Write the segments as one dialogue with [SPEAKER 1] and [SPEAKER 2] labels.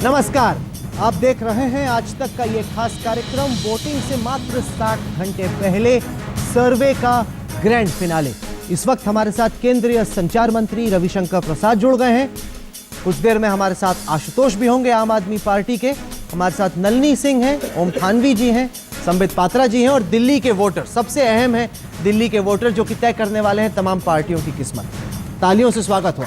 [SPEAKER 1] नमस्कार, आप देख रहे हैं आज तक का ये खास कार्यक्रम। वोटिंग से मात्र 60 घंटे पहले सर्वे का ग्रैंड फिनाले। इस वक्त हमारे साथ केंद्रीय संचार मंत्री रविशंकर प्रसाद जुड़ गए हैं। कुछ देर में हमारे साथ आशुतोष भी होंगे आम आदमी पार्टी के। हमारे साथ नलिनी सिंह हैं, ओम थानवी जी हैं, संबित पात्रा जी हैं और दिल्ली के वोटर, सबसे अहम है दिल्ली के वोटर जो कि तय करने वाले हैं तमाम पार्टियों की किस्मत। तालियों से स्वागत हो।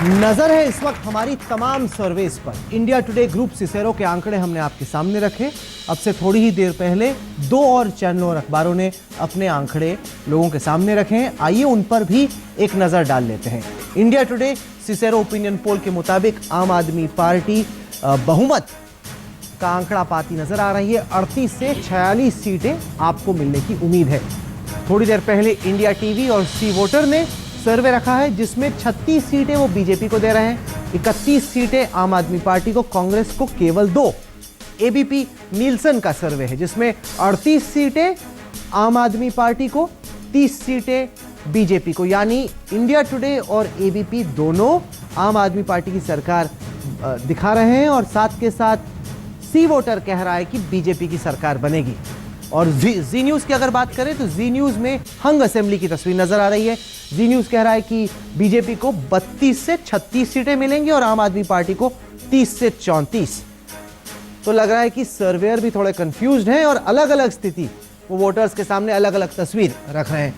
[SPEAKER 1] नजर है इस वक्त हमारी तमाम सर्वेस पर। इंडिया टुडे ग्रुप सिसेरो के आंकड़े हमने आपके सामने रखे। अब से थोड़ी ही देर पहले 2 और चैनलों और अखबारों ने अपने आंकड़े लोगों के सामने रखे हैं। आइए उन पर भी एक नजर डाल लेते हैं। India today Cicero opinion poll के मुताबिक आम आदमी पार्टी बहुमत का आंकड़ा पाती नजर आ रही है। 38 से 46 सीटें आपको मिलने की उम्मीद है। थोड़ी देर पहले इंडिया टीवी और सी वोटर ने सर्वे रखा है जिसमें 36 सीटें वो बीजेपी को दे रहे हैं, 31 सीटें आम आदमी पार्टी को, कांग्रेस को केवल 2। एबीपी नीलसन का सर्वे है जिसमें 38 सीटें आम आदमी पार्टी को, 30 सीटें बीजेपी को। यानी इंडिया टुडे और एबीपी दोनों आम आदमी पार्टी की सरकार दिखा रहे हैं और साथ के साथ सी वोटर कह रहा है कि बीजेपी की सरकार बनेगी। और जी न्यूज की अगर बात करें तो जी न्यूज में हंग असेंबली की तस्वीर नजर आ रही है। जी न्यूज कह रहा है कि बीजेपी को 32 से 36 सीटें मिलेंगी और आम आदमी पार्टी को 30 से 34। तो लग रहा है कि सर्वेयर भी थोड़े कंफ्यूज्ड हैं और अलग अलग स्थिति वो वोटर्स के सामने अलग अलग तस्वीर रख रहे हैं।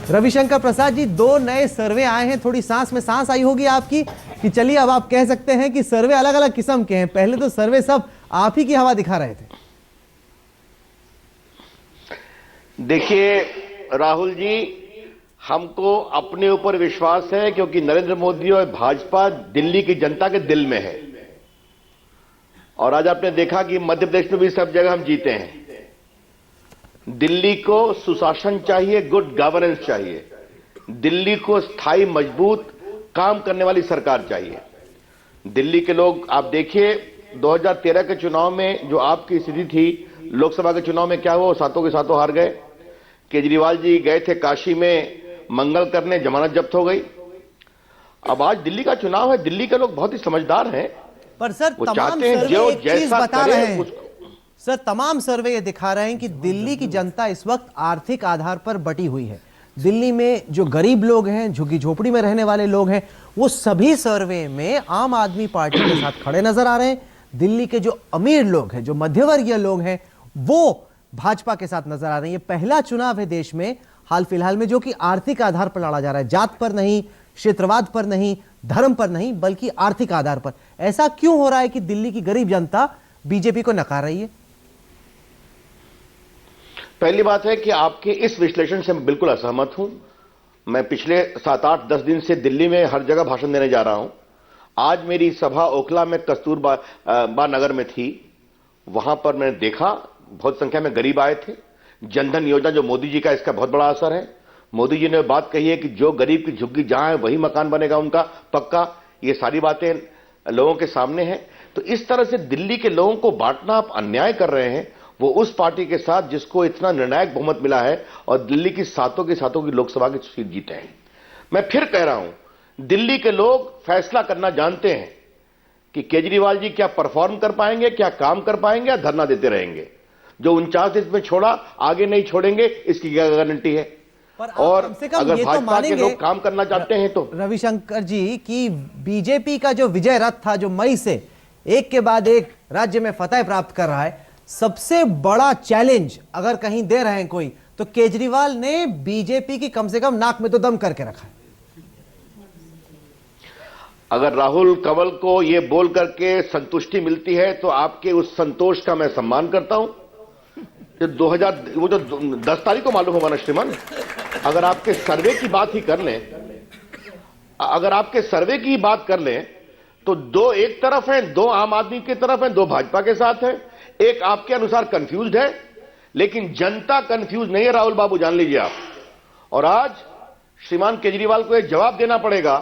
[SPEAKER 1] रविशंकर प्रसाद जी, 2 नए सर्वे आए हैं। थोड़ी सांस में सांस आई होगी आपकी कि चलिए अब आप कह सकते हैं कि सर्वे अलग अलग किस्म के हैं। पहले तो सर्वे सब आप ही की हवा दिखा रहे थे।
[SPEAKER 2] देखिए राहुल जी, हमको अपने ऊपर विश्वास है क्योंकि नरेंद्र मोदी और भाजपा दिल्ली की जनता के दिल में है। और आज आपने देखा कि मध्य प्रदेश में भी सब जगह हम जीते हैं। दिल्ली को सुशासन चाहिए, गुड गवर्नेंस चाहिए। दिल्ली को स्थायी मजबूत काम करने वाली सरकार चाहिए। दिल्ली के लोग, आप देखिए 2013 के चुनाव में जो आपकी स्थिति थी, लोकसभा के चुनाव में क्या हुआ, सातों के सातों हार गए। केजरीवाल जी गए थे काशी में मंगल करने, जमानत जब्त हो गई। अब आज दिल्ली का चुनाव है। दिल्ली के लोग बहुत ही समझदार हैं।
[SPEAKER 1] पर सर
[SPEAKER 2] वो
[SPEAKER 1] तमाम
[SPEAKER 2] चाहते हैं
[SPEAKER 1] सर्वे
[SPEAKER 2] जो
[SPEAKER 1] एक चीज
[SPEAKER 2] जैसा
[SPEAKER 1] बता
[SPEAKER 2] करे
[SPEAKER 1] रहे हैं।
[SPEAKER 2] उसको।
[SPEAKER 1] सर तमाम सर्वे ये दिखा रहे हैं कि दिल्ली की जनता इस वक्त आर्थिक आधार पर बटी हुई है। दिल्ली में जो गरीब लोग हैं, झुग्गी झोपड़ी में रहने वाले लोग हैं, वो सभी सर्वे में आम आदमी पार्टी के साथ खड़े नजर आ रहे हैं। दिल्ली के जो अमीर लोग हैं, जो मध्यवर्गीय लोग हैं, वो भाजपा के साथ नजर आ रहे हैं। ये पहला चुनाव है देश में हाल फिलहाल में जो कि आर्थिक आधार पर लड़ा जा रहा है। जात पर नहीं, क्षेत्रवाद पर नहीं, धर्म पर नहीं, बल्कि आर्थिक आधार पर। ऐसा क्यों हो रहा है कि दिल्ली की गरीब जनता बीजेपी को नकार रही है?
[SPEAKER 2] पहली बात है कि आपके इस विश्लेषण से मैं बिल्कुल असहमत हूं। मैं पिछले 7-8-10 दिन से दिल्ली में हर जगह भाषण देने जा रहा हूं। आज मेरी सभा ओखला में कस्तूरबा नगर में थी। वहां पर मैंने देखा बहुत संख्या में गरीब आए थे। जनधन योजना जो मोदी जी का, इसका बहुत बड़ा असर है। मोदी जी ने बात कही है कि जो गरीब की झुग्गी जहां है वही मकान बनेगा उनका पक्का। ये सारी बातें लोगों के सामने हैं। तो इस तरह से दिल्ली के लोगों को बांटना आप अन्याय कर रहे हैं। वो उस पार्टी के साथ जिसको इतना निर्णायक बहुमत मिला है और दिल्ली की सातों की लोकसभा की सीट जीते हैं। मैं फिर कह रहा हूं, दिल्ली के लोग फैसला करना जानते हैं कि केजरीवाल जी क्या परफॉर्म कर पाएंगे, क्या काम कर पाएंगे या धरना देते रहेंगे। जो 49 दिन में छोड़ा, आगे नहीं छोड़ेंगे, इसकी क्या गारंटी है। और
[SPEAKER 1] कम से कम
[SPEAKER 2] अगर
[SPEAKER 1] ये तो
[SPEAKER 2] भाजपा के
[SPEAKER 1] मानेंगे
[SPEAKER 2] लोग काम करना चाहते हैं तो
[SPEAKER 1] रविशंकर जी कि बीजेपी का जो विजय रथ था, जो मई से एक के बाद एक राज्य में फतह प्राप्त कर रहा है, सबसे बड़ा चैलेंज अगर कहीं दे रहे हैं कोई, तो केजरीवाल ने बीजेपी की कम से कम नाक में तो दम करके रखा है।
[SPEAKER 2] अगर राहुल कंवल को यह बोल करके संतुष्टि मिलती है तो आपके उस संतोष का मैं सम्मान करता हूं। वो जो 10 तारीख को मालूम होगा ना श्रीमान। अगर आपके सर्वे की बात ही कर लें, अगर आपके सर्वे की बात कर लें तो 2 एक तरफ हैं, 2 आम आदमी की तरफ हैं, 2 भाजपा के साथ हैं। एक आपके अनुसार कंफ्यूज्ड है, लेकिन जनता कंफ्यूज नहीं है राहुल बाबू, जान लीजिए आप। और आज श्रीमान केजरीवाल को यह जवाब देना पड़ेगा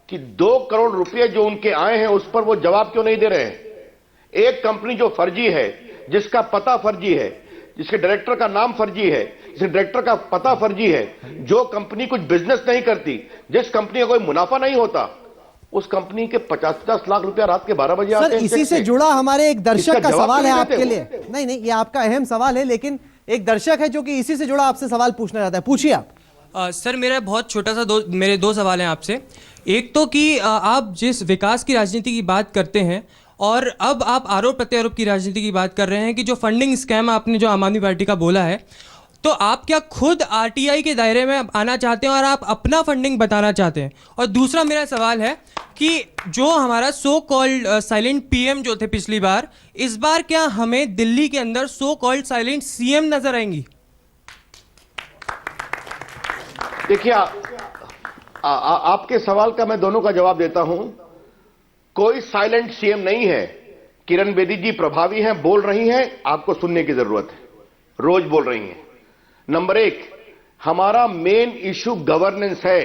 [SPEAKER 2] कि 2 करोड़ रुपए जो उनके आए हैं उस पर वो जवाब क्यों नहीं दे रहे हैं। एक कंपनी जो फर्जी है, जिसका पता फर्जी है, जिसके डायरेक्टर का नाम फर्जी है, जिसके डायरेक्टर का पता फर्जी है, जो कंपनी कुछ बिजनेस नहीं करती, जिस कंपनी का कोई मुनाफा नहीं होता, उस कंपनी के 50-50 लाख रुपया रात के 12 बजे आते
[SPEAKER 1] सर
[SPEAKER 2] हैं।
[SPEAKER 1] इसी से जुड़ा हमारे एक दर्शक
[SPEAKER 2] इसका
[SPEAKER 1] का
[SPEAKER 2] जवाब
[SPEAKER 1] सवाल है
[SPEAKER 2] क्यों नहीं
[SPEAKER 1] आपके
[SPEAKER 2] देते
[SPEAKER 1] लिए। नहीं नहीं, ये आपका अहम सवाल है, लेकिन एक दर्शक है जो कि इसी से जुड़ा आपसे सवाल पूछना चाहता है। पूछिए आप।
[SPEAKER 3] सर मेरा बहुत छोटा सा मेरे दो सवाल हैं आपसे। एक तो कि आप जिस विकास की राजनीति की बात करते हैं और अब आप आरोप प्रत्यारोप की राजनीति की बात कर रहे हैं कि जो फंडिंग स्कैम आपने जो आम आदमी पार्टी का बोला है, तो आप क्या खुद आरटीआई के दायरे में आना चाहते हैं और आप अपना फंडिंग बताना चाहते हैं? और दूसरा मेरा सवाल है कि जो हमारा सो कॉल्ड साइलेंट पीएम जो थे पिछली बार, इस बार क्या हमें दिल्ली के अंदर सो कॉल्ड साइलेंट सीएम नजर आएंगी?
[SPEAKER 2] देखिए आपके सवाल का मैं दोनों का जवाब देता हूं। कोई साइलेंट सीएम नहीं है। किरण बेदी जी प्रभावी हैं, बोल रही हैं, आपको सुनने की जरूरत है, रोज बोल रही हैं। नंबर एक, हमारा मेन इशू गवर्नेंस है।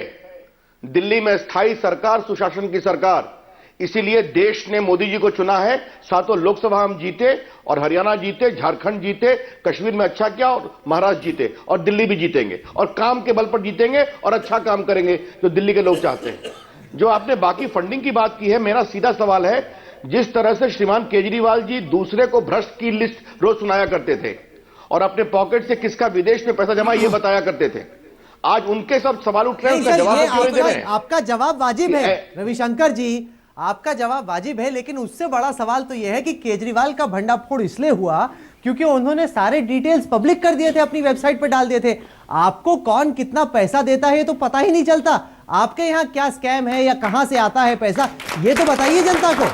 [SPEAKER 2] दिल्ली में स्थायी सरकार, सुशासन की सरकार, इसीलिए देश ने मोदी जी को चुना है। सातों लोकसभा हम जीते और हरियाणा जीते, झारखंड जीते, कश्मीर में अच्छा किया और महाराष्ट्र जीते और दिल्ली भी जीतेंगे और काम के बल पर जीतेंगे और अच्छा काम करेंगे जो दिल्ली के लोग चाहते हैं। जो आपने बाकी फंडिंग की बात की है, मेरा सीधा सवाल है, जिस तरह से श्रीमान केजरीवाल जी दूसरे को भ्रष्ट की लिस्ट रोज सुनाया करते थे और अपने पॉकेट से किसका विदेश में पैसा जमा ये बताया करते थे, आज उनके सब सवाल उठ रहे हैं, उनका जवाब क्यों नहीं दे रहे हैं?
[SPEAKER 1] आपका जवाब वाजिब है रविशंकर जी, आपका जवाब वाजिब है, लेकिन उससे बड़ा सवाल तो यह है कि केजरीवाल का भंडाफोड़ इसलिए हुआ क्योंकि उन्होंने सारे डिटेल्स पब्लिक कर दिए थे, अपनी वेबसाइट पर डाल दिए थे। आपको कौन कितना पैसा देता है तो पता ही नहीं चलता। आपके यहां क्या स्कैम है या कहां से आता है पैसा, ये तो बताइए जनता को।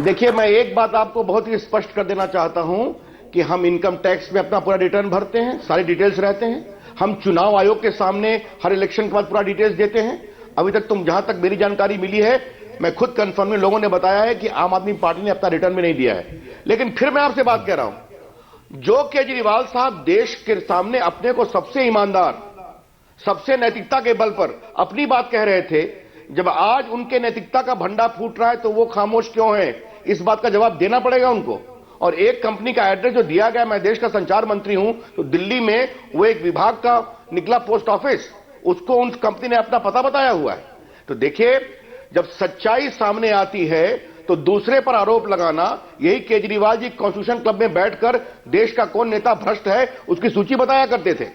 [SPEAKER 2] देखिए, मैं एक बात आपको बहुत ही स्पष्ट कर देना चाहता हूं कि हम इनकम टैक्स में अपना पूरा रिटर्न भरते हैं, सारी डिटेल्स रहते हैं। हम चुनाव आयोग के सामने हर इलेक्शन के बाद पूरा डिटेल्स देते हैं। अभी तक जहां तक मेरी जानकारी मिली है, मैं खुद कंफर्म में, लोगों ने बताया है कि आम आदमी पार्टी ने अपना रिटर्न भी नहीं दिया है। लेकिन फिर मैं आपसे बात कह रहा हूं, जो केजरीवाल साहब देश के सामने अपने को सबसे ईमानदार, सबसे नैतिकता के बल पर अपनी बात कह रहे थे, जब आज उनके नैतिकता का भंडा फूट रहा है तो वो खामोश क्यों है? इस बात का जवाब देना पड़ेगा उनको। और एक कंपनी का एड्रेस जो दिया गया, मैं देश का संचार मंत्री हूं, तो दिल्ली में वो एक विभाग का निकला पोस्ट ऑफिस, उसको उन कंपनी ने अपना पता बताया हुआ है। तो देखिए, जब सच्चाई सामने आती है तो दूसरे पर आरोप लगाना, यही केजरीवाल जी कॉन्स्टिट्यूशन क्लब में बैठकर देश का कौन नेता भ्रष्ट है उसकी सूची बताया करते थे।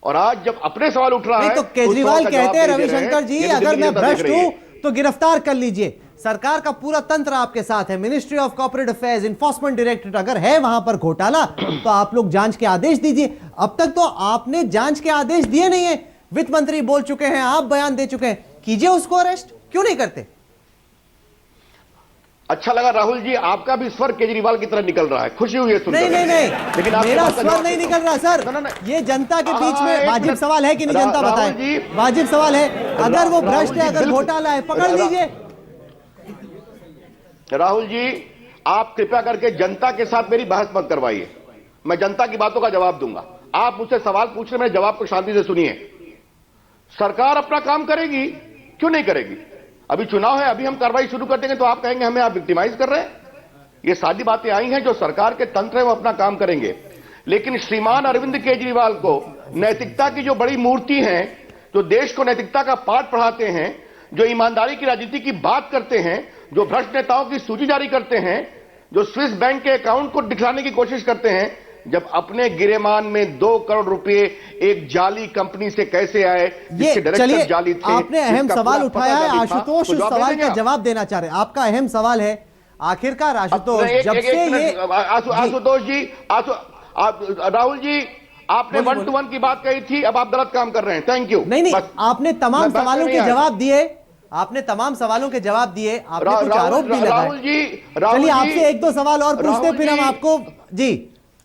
[SPEAKER 2] और आज जब अपने सवाल उठ रहा है
[SPEAKER 1] तो केजरीवाल कहते हैं रविशंकर जी, अगर मैं भ्रष्ट हूं तो गिरफ्तार कर लीजिए। सरकार का पूरा तंत्र आपके साथ है, ministry of corporate affairs, enforcement directorate, अगर है वहां पर घोटाला तो आप लोग जांच के आदेश दीजिए। अब तक तो आपने जांच के आदेश दिए नहीं है। वित्त मंत्री बोल चुके हैं, आप बयान दे चुके हैं, कीजिए उसको अरेस्ट, क्यों नहीं करते?
[SPEAKER 2] अच्छा लगा राहुल जी, आपका भी स्वर केजरीवाल की तरह निकल रहा है, खुशी हुई है सुनकर।
[SPEAKER 1] नहीं,
[SPEAKER 2] लेकिन
[SPEAKER 1] मेरा स्वर नहीं निकल रहा सर। ये जनता के बीच में वाजिब सवाल है कि नहीं, जनता बताए। वाजिब सवाल है, अगर वो भ्रष्ट है, अगर घोटाला है, पकड़ लीजिए।
[SPEAKER 2] राहुल जी, आप कृपया करके जनता के साथ मेरी बहस मत करवाइए। मैं जनता की बातों का जवाब दूंगा। आप मुझसे सवाल पूछ रहे, मेरे जवाब को शांति से सुनिए। सरकार अपना काम करेगी, क्यों नहीं करेगी? अभी चुनाव है, अभी हम कार्रवाई शुरू कर देंगे तो आप कहेंगे हमें आप विक्टिमाइज कर रहे हैं। ये सारी बातें आई हैं, जो सरकार के तंत्र है वो अपना काम करेंगे। लेकिन श्रीमान अरविंद केजरीवाल को नैतिकता की जो बड़ी मूर्ति हैं, जो देश को नैतिकता का पाठ पढ़ाते हैं, जो ईमानदारी की राजनीति की बात करते हैं, जो भ्रष्ट नेताओं की सूची जारी करते हैं, जो स्विस बैंक के अकाउंट को दिखलाने की कोशिश करते हैं, जब अपने गिरेमान में 2 करोड़ रुपए एक जाली कंपनी से कैसे आए, जिसके डायरेक्टर जाली थे।
[SPEAKER 1] आपने अहम सवाल उठाया है, आशुतोष उस सवाल का जवाब देना चाह रहे हैं। आपका अहम सवाल है आखिरकार आशुतोष, जब से ये
[SPEAKER 2] आशुतोष जी, राहुल जी, आपने 1 to 1 की बात कही थी, अब आप गलत काम कर रहे हैं। Thank you.
[SPEAKER 1] नहीं, आपने तमाम सवालों के जवाब दिए, आपने तमाम सवालों के जवाब दिए, आपने कुछ आरोप भी लगाए।
[SPEAKER 2] राहुल जी,
[SPEAKER 1] चलिए आपसे 1-2 सवाल और पूछते, फिर हम आपको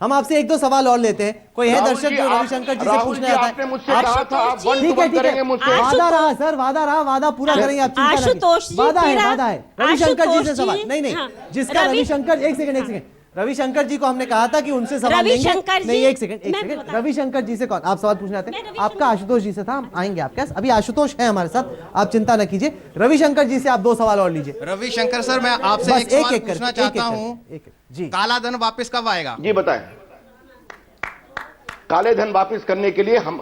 [SPEAKER 1] हम आपसे 1-2 सवाल और लेते हैं। कोई है दर्शक जो रविशंकर जी से पूछना चाहता है?
[SPEAKER 2] आपने मुझसे कहा था आप
[SPEAKER 1] ठीक है, वादा रहा सर, वादा रहा, वादा पूरा करेंगे आप, चिंता न कीजिए। वादा है रविशंकर जी से सवाल। नहीं, जिसका रविशंकर, एक सेकंड, रविशंकर जी को हमने कहा था कि उनसे सवाल लेंगे। नहीं, एक सेकंड, रविशंकर जी से कौन आप सवाल पूछना चाहते हैं? आपका आशुतोष जी से था, हम आएंगे आपके पास। अभी आशुतोष है हमारे साथ, आप चिंता न कीजिए। रविशंकर जी से आप 2 सवाल और लीजिए।
[SPEAKER 4] रविशंकर सर, मैं आपसे एक सवाल पूछना चाहता हूं,
[SPEAKER 1] जी,
[SPEAKER 4] काला धन वापस कब आएगा?
[SPEAKER 2] जी बताएं। काले धन वापस करने के लिए हम,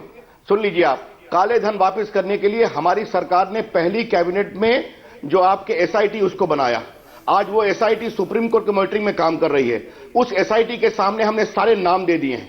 [SPEAKER 2] सुन लीजिए आप, काले धन वापस करने के लिए हमारी सरकार ने पहली कैबिनेट में जो आपके एसआईटी उसको बनाया। आज वो एसआईटी सुप्रीम कोर्ट की मॉनिटरिंग में काम कर रही है। उस एसआईटी के सामने हमने सारे नाम दे दिए हैं,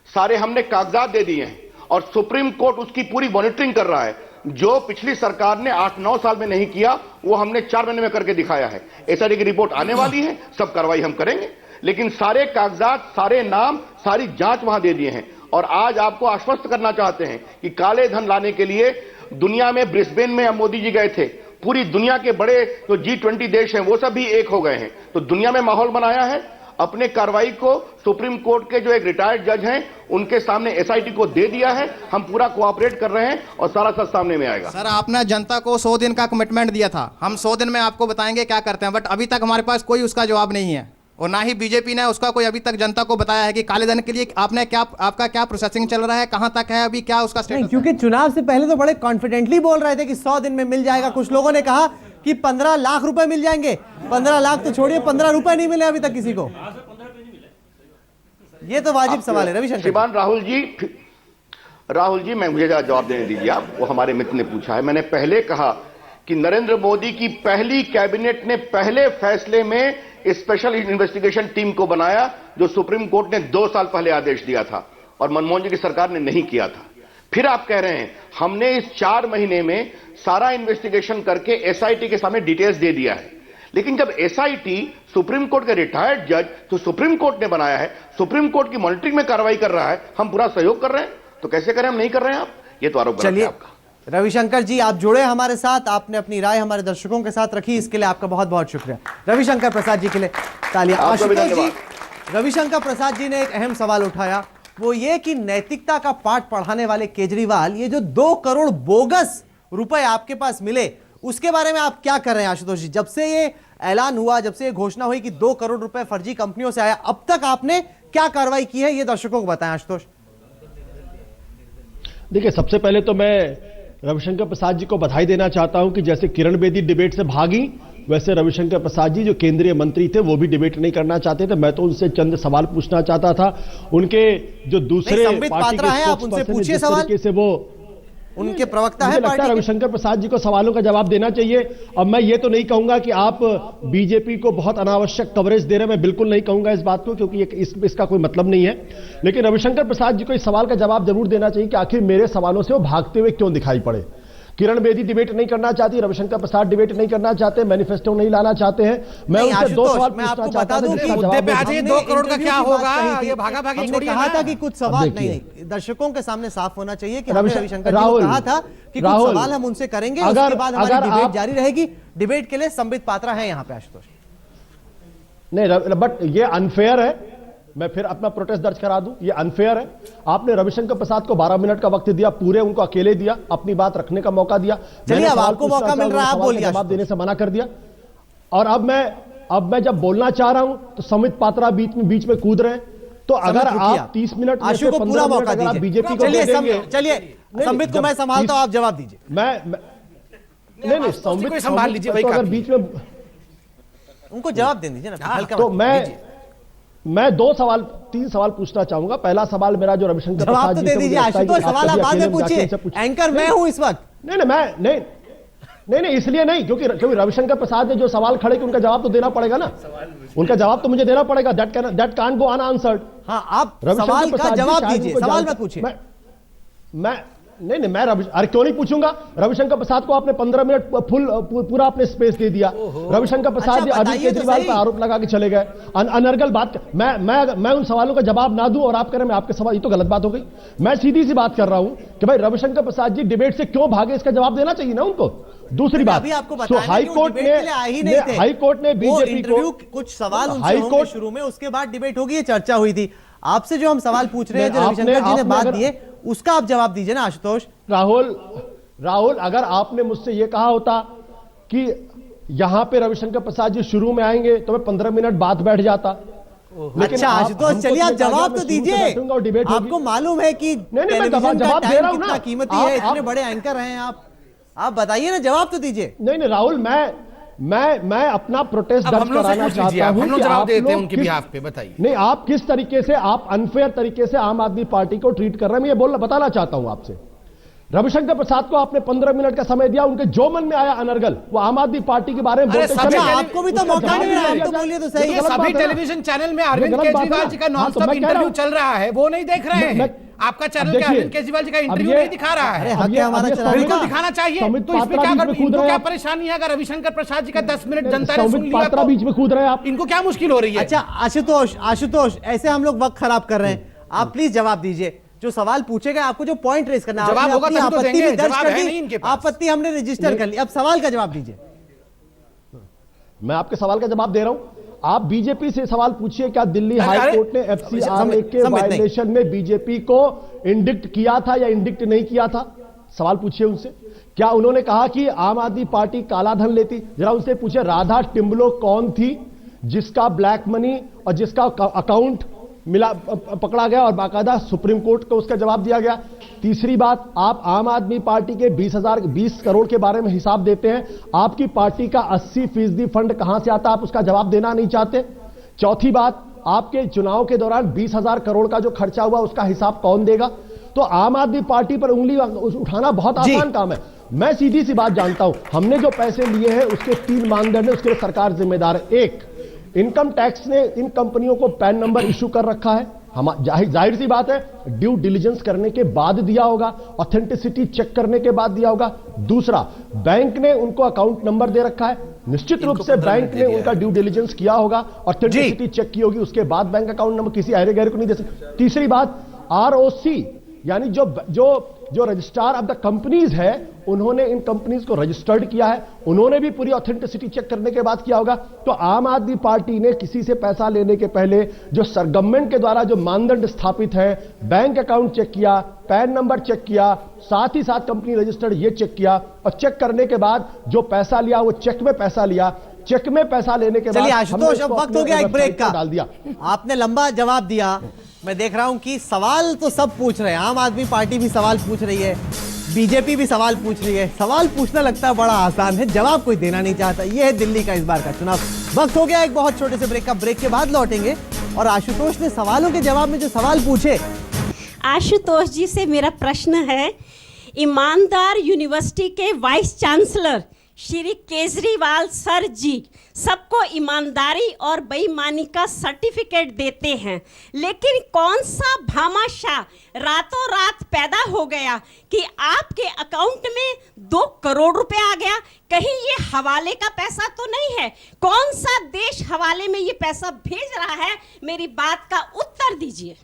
[SPEAKER 2] सारे हमने कागजात दे दिए हैं और सुप्रीम कोर्ट उसकी पूरी मॉनिटरिंग कर रहा है। जो पिछली सरकार ने 8-9 साल में नहीं किया वो हमने 4 महीने में करके दिखाया है। एसआईटी की रिपोर्ट आने वाली है, सब कार्रवाई हम करेंगे, लेकिन सारे कागजात, सारे नाम, सारी जांच वहां दे दिए हैं। और आज आपको आश्वस्त करना चाहते हैं कि काले धन लाने के लिए दुनिया में ब्रिस्बेन में मोदी जी गए थे, पूरी दुनिया के बड़े जो G20 देश हैं वो सब भी एक हो गए हैं। तो दुनिया में माहौल बनाया है। अपने कार्रवाई को सुप्रीम कोर्ट के जो एक रिटायर्ड जज हैं उनके सामने एसआईटी को दे दिया है। हम पूरा कोऑपरेट कर रहे हैं और सारा सच सामने में आएगा।
[SPEAKER 4] सर, आपने जनता को 100 दिन का कमिटमेंट दिया था, हम 100 दिन में आपको बताएंगे क्या करते हैं, बट अभी तक हमारे पास कोई उसका जवाब नहीं है और ना ही बीजेपी ने उसका कोई अभी तक जनता को बताया है कि काले धन के लिए आपने क्या, आपका क्या प्रोसेसिंग चल रहा है, कहां तक है अभी, क्या उसका स्टेटस है?
[SPEAKER 1] क्योंकि चुनाव से पहले तो बड़े कॉन्फिडेंटली बोल रहे थे कि 100 दिन में मिल जाएगा। कुछ लोगों ने कहा कि 15 लाख रुपए मिल जाएंगे। 15 लाख तो छोड़िए, 15 रुपए नहीं मिले अभी तक किसी को। ये तो वाजिब सवाल है रविशंकर।
[SPEAKER 2] श्रीमान राहुल जी मैं मुझे जवाब देने दीजिए आप, वो हमारे मित्र ने पूछा है। मैंने पहले कहा कि नरेंद्र मोदी की पहली कैबिनेट ने पहले फैसले में स्पेशल इन्वेस्टिगेशन टीम को बनाया जो सुप्रीम कोर्ट ने 2 साल पहले आदेश दिया था और मनमोहन जी की सरकार ने नहीं किया था। फिर आप कह रहे हैं हमने इस 4 महीने में सारा इन्वेस्टिगेशन करके एसआईटी के सामने डिटेल्स दे दिया है। लेकिन जब एसआईटी सुप्रीम कोर्ट के रिटायर्ड जज तो सुप्रीम कोर्ट ने बनाया है, सुप्रीम कोर्ट की मॉनिटरिंग में कार्रवाई कर रहा है, हम पूरा सहयोग कर रहे हैं, तो कैसे करें? हम नहीं कर रहे हैं। आप ये तो आरोप
[SPEAKER 1] चलिए
[SPEAKER 2] आपका।
[SPEAKER 1] रविशंकर जी, आप जुड़े हमारे साथ, आपने अपनी राय हमारे दर्शकों के साथ रखी, इसके लिए आपका बहुत बहुत शुक्रिया। रविशंकर प्रसाद जी के लिए तालियां। आशुतोष जी, रविशंकर प्रसाद जी ने एक अहम सवाल उठाया, वो ये कि नैतिकता का पाठ पढ़ाने वाले केजरीवाल, ये जो 2 करोड़ बोगस रुपए आपके पास मिले उसके बारे में आप क्या कर रहे हैं आशुतोष जी? जब से ये ऐलान हुआ, जब से ये घोषणा हुई कि 2 करोड़ रुपए फर्जी कंपनियों से आया, अब तक आपने क्या कार्रवाई की है, ये दर्शकों को बताएं आशुतोष।
[SPEAKER 5] देखिए, सबसे पहले तो मैं रविशंकर प्रसाद जी को बधाई देना चाहता हूं कि जैसे किरण बेदी डिबेट से भागी, वैसे रविशंकर प्रसाद जी जो केंद्रीय मंत्री थे वो भी डिबेट नहीं करना चाहते थे। मैं तो उनसे चंद सवाल पूछना चाहता था। उनके जो दूसरे पार्टी के
[SPEAKER 1] स्पोक्सपर्सन तरीके
[SPEAKER 5] से वो
[SPEAKER 1] उनके प्रवक्ता है
[SPEAKER 5] लगता है रविशंकर प्रसाद जी को सवालों का जवाब देना चाहिए। अब मैं ये तो नहीं कहूंगा कि आप बीजेपी को बहुत अनावश्यक कवरेज दे रहे हैं, मैं बिल्कुल नहीं कहूंगा इस बात को, क्योंकि इसका कोई मतलब नहीं है। लेकिन रविशंकर प्रसाद जी को इस सवाल का जवाब जरूर देना चाहिए कि आखिर मेरे सवालों से वो भागते हुए क्यों दिखाई पड़े। किरण बेदी डिबेट नहीं करना चाहती, रविशंकर प्रसाद डिबेट नहीं करना चाहते, मैनिफेस्टो नहीं लाना चाहते हैं। मैं उनसे 2 सवाल पूछना चाहता हूं कि
[SPEAKER 4] मुद्दे पे आज 2 करोड़ का क्या होगा, ये भागा-भागी छोड़िए।
[SPEAKER 1] कहा था कि कुछ सवाल नहीं, दर्शकों के सामने साफ होना चाहिए कि रविशंकर जी को कहा था कि कुछ सवाल हम उनसे करेंगे, उसके बाद हमारी डिबेट जारी रहेगी। डिबेट के लिए संबित पात्रा है यहाँ पे आशुतोष।
[SPEAKER 5] नहीं, बट ये अनफेयर है। मैं फिर अपना प्रोटेस्ट दर्ज करा दूं, ये अनफेयर है। आपने रविशंकर प्रसाद को 12 मिनट का वक्त दिया, पूरे उनको अकेले दिया, अपनी बात रखने का मौका दिया।
[SPEAKER 1] चलिए, अब आपको मौका मिल रहा है, आप बोलिए।
[SPEAKER 5] जवाब देने से मना कर दिया और अब मैं जब बोलना चाह रहा हूं तो संबित पात्रा बीच में कूद रहे हैं। तो अगर आप 30 मिनट में से 15 मिनट अगर आप बीजेपी को दे देंगे,
[SPEAKER 1] चलिए संबित को मैं संभालता हूं, आप जवाब दीजिए।
[SPEAKER 5] नहीं, संबित को संभाल लीजिए। अगर बीच में
[SPEAKER 1] उनको जवाब दे दीजिए ना, हल्का
[SPEAKER 5] तो मैं 3 सवाल पूछना चाहूंगा। पहला सवाल मेरा जो रविशंकर
[SPEAKER 1] प्रसाद जी, दे दीजिए आशुतोष, सवाल आप बाद में पूछिए, एंकर मैं हूं इस वक्त।
[SPEAKER 5] नहीं, इसलिए नहीं, क्योंकि रविशंकर प्रसाद ने जो सवाल खड़े कि उनका जवाब तो देना पड़ेगा ना, उनका जवाब तो मुझे देना पड़ेगा। That can't go unanswered.
[SPEAKER 1] हाँ, आप सवाल का जवाब दीजिए, सवाल मत पूछिए।
[SPEAKER 5] मैं अरे क्यों नहीं पूछूंगा? रविशंकर प्रसाद को आपने 15 मिनट पूरा आपने स्पेस दे दिया। रविशंकर प्रसाद जी अभी केजरीवाल पर आरोप लगा के चले गए, अनर्गल बात। मैं उन सवालों का जवाब ना दूं और आप कह रहे हैं मैं आपके सवाल, ये तो गलत बात हो गई। मैं सीधी सी बात कर रहा हूं कि भाई रविशंकर प्रसाद जी डिबेट से क्यों भागे, इसका जवाब देना चाहिए ना उनको। दूसरी बात, हाईकोर्ट ने बीजेपी को
[SPEAKER 1] कुछ सवाल उनसे शुरू में, उसके बाद डिबेट होगी, ये चर्चा हुई थी। आपसे जो हम सवाल पूछ रहे हैं, जो रविशंकर जी ने बात दी है, उसका आप जवाब दीजिए ना आशुतोष।
[SPEAKER 5] राहुल, अगर आपने मुझसे यह कहा होता कि यहां पे रविशंकर प्रसाद जी शुरू में आएंगे तो मैं 15 मिनट बाद बैठ जाता।
[SPEAKER 1] अच्छा आशुतोष, चलिए आप जवाब तो दीजिए। आपको मालूम है कि टेलीविजन का टाइम कितना कीमती है, इतने बड़े एंकर हैं आप बताइए ना, जवाब तो दीजिए।
[SPEAKER 5] नहीं राहुल, मैं अपना प्रोटेस्ट दर्ज कराना चाहता हूं। हम लोग जवाब देते हैं उनके बिहाफ पे, बताइए। नहीं, आप किस तरीके से, आप अनफेयर तरीके से आम आदमी पार्टी को ट्रीट कर रहे हैं, मैं ये बताना चाहता हूं आपसे। रविशंकर प्रसाद को आपने 15 मिनट का समय दिया, उनके जो मन में आया अनर्गल वो आम आदमी पार्टी के बारे में बोलते चले।
[SPEAKER 1] आपको भी तो मौका नहीं मिला, आप तो बोलिए तो सही।
[SPEAKER 6] सभी टेलीविजन चैनल में अरविंद केजरीवाल जी का नॉन-स्टॉप इंटरव्यू चल रहा है, वो नहीं देख रहे हैं। आपका चैनल क्या अरविंद केजरीवाल जी का इंटरव्यू नहीं दिखा रहा है? बिल्कुल दिखाना चाहिए। तो इसमें क्या इनको क्या परेशानी है? अगर रविशंकर प्रसाद जी का 10 मिनट जनता ने सुन लिया तो
[SPEAKER 5] बीच में कूद रहे हैं आप,
[SPEAKER 6] इनको क्या मुश्किल हो रही है?
[SPEAKER 1] अच्छा आशुतोष, ऐसे हम लोग वक्त खराब कर रहे हैं, आप प्लीज जवाब दीजिए। जो सवाल पूछे गए आपको जो पॉइंट रेज करना है,
[SPEAKER 6] जवाब होगा तभी तो देंगे। जवाब है नहीं इनके पास।
[SPEAKER 1] आपत्ति हमने रजिस्टर कर ली, अब सवाल का जवाब दीजिए।
[SPEAKER 5] मैं आपके सवाल का जवाब दे रहा हूं। आप बीजेपी से सवाल पूछिए, क्या दिल्ली हाई कोर्ट ने FCRA के वायलेशन में बीजेपी को इंडिक्ट किया था या इंडिक्ट नहीं किया था? सवाल पूछिए उनसे। क्या उन्होंने कहा कि आम आदमी पार्टी काला धन लेती? जरा उनसे पूछिए, राधा टिम्बलो कौन थी जिसका ब्लैक मनी और जिसका अकाउंट मिला पकड़ा गया और बाकायदा सुप्रीम कोर्ट को उसका जवाब दिया गया? तीसरी बात, आप आम आदमी पार्टी के 20 करोड़ के बारे में हिसाब देते हैं, आपकी पार्टी का 80% फंड कहां से आता, आप उसका जवाब देना नहीं चाहते? चौथी बात, आपके चुनाव के दौरान 20,000 करोड़ का जो खर्चा हुआ उसका हिसाब कौन देगा? तो आम आदमी पार्टी पर उंगली उठाना बहुत आसान काम है। मैं सीधी सी बात जानता हूं, हमने जो पैसे लिए हैं उसके 3 मानदंड है, उसके लिए सरकार जिम्मेदार है। एक, इनकम टैक्स ने इन कंपनियों को पैन नंबर इशू कर रखा है, हम जाहिर सी बात है ड्यू डिलिजेंस करने के बाद दिया होगा, ऑथेंटिसिटी चेक करने के बाद दिया होगा। दूसरा, बैंक ने उनको अकाउंट नंबर दे रखा है, निश्चित रूप से बैंक ने उनका ड्यू डिलिजेंस किया होगा, ऑथेंटिसिटी चेक की होगी, उसके बाद बैंक अकाउंट नंबर किसी अहरे गहरे को नहीं दे सकते। तीसरी बात, ROC यानी जो रजिस्ट्रार ऑफ द कंपनीज है, उन्होंने इन कंपनीज को रजिस्टर्ड किया है, उन्होंने भी पूरी ऑथेंटिसिटी चेक करने के बाद किया होगा। तो आम आदमी पार्टी ने किसी से पैसा लेने के पहले जो गवर्नमेंट के द्वारा जो मानदंड स्थापित है, बैंक अकाउंट चेक किया, पैन नंबर चेक किया, साथ ही साथ कंपनी रजिस्टर्ड ये चेक किया, और चेक करने के बाद जो पैसा लिया वो चेक में पैसा लिया, चेक में पैसा लेने के बाद
[SPEAKER 1] चलिए आशुतोष, अब वक्त हो गया एक ब्रेक का।
[SPEAKER 5] डाल दिया।
[SPEAKER 1] आपने लंबा जवाब दिया। मैं देख रहा हूं कि सवाल तो सब पूछ रहे हैं, आम आदमी पार्टी भी सवाल पूछ रही है, बीजेपी भी सवाल पूछ रही है। सवाल पूछना लगता है बड़ा आसान है, जवाब कोई देना नहीं चाहता। यह है दिल्ली का इस बार का चुनाव। वक्त हो गया एक बहुत छोटे से ब्रेक का, ब्रेक के बाद लौटेंगे और आशुतोष ने सवालों के जवाब में जो सवाल पूछे।
[SPEAKER 7] आशुतोष जी से मेरा प्रश्न है, ईमानदार यूनिवर्सिटी के vice chancellor Shri Kejriwal sir ji सबको ईमानदारी और बेईमानी का सर्टिफिकेट देते हैं, लेकिन कौन सा भामाशाह रातों रात पैदा हो गया कि आपके अकाउंट में 2 करोड़ रुपए आ गया? कहीं ये हवाले का पैसा तो नहीं है? कौन सा देश हवाले में ये पैसा भेज रहा है? मेरी बात का उत्तर दीजिए।